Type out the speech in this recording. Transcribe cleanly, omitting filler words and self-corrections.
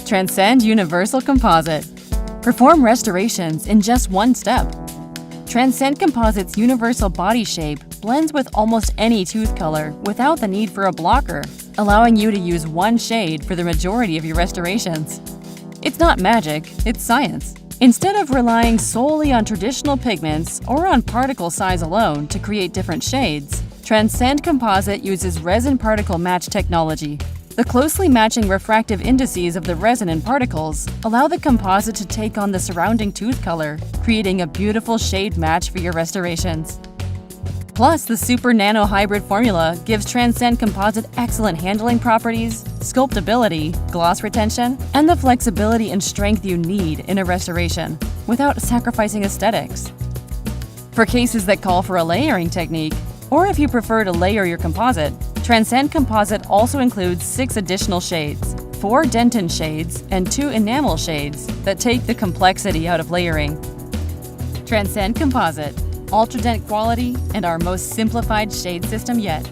Transcend Universal Composite. Perform restorations in just one step. Transcend Composite's universal body shape blends with almost any tooth color without the need for a blocker, allowing you to use one shade for the majority of your restorations. It's not magic, it's science. Instead of relying solely on traditional pigments or on particle size alone to create different shades, Transcend Composite uses Resin Particle Match technology. The closely matching refractive indices of the resin and particles allow the composite to take on the surrounding tooth color, creating a beautiful shade match for your restorations. Plus, the Super Nano Hybrid formula gives Transcend Composite excellent handling properties, sculptability, gloss retention, and the flexibility and strength you need in a restoration without sacrificing aesthetics. For cases that call for a layering technique, or if you prefer to layer your composite, Transcend Composite also includes 6 additional shades, 4 dentin shades, and 2 enamel shades that take the complexity out of layering. Transcend Composite, Ultradent quality, and our most simplified shade system yet.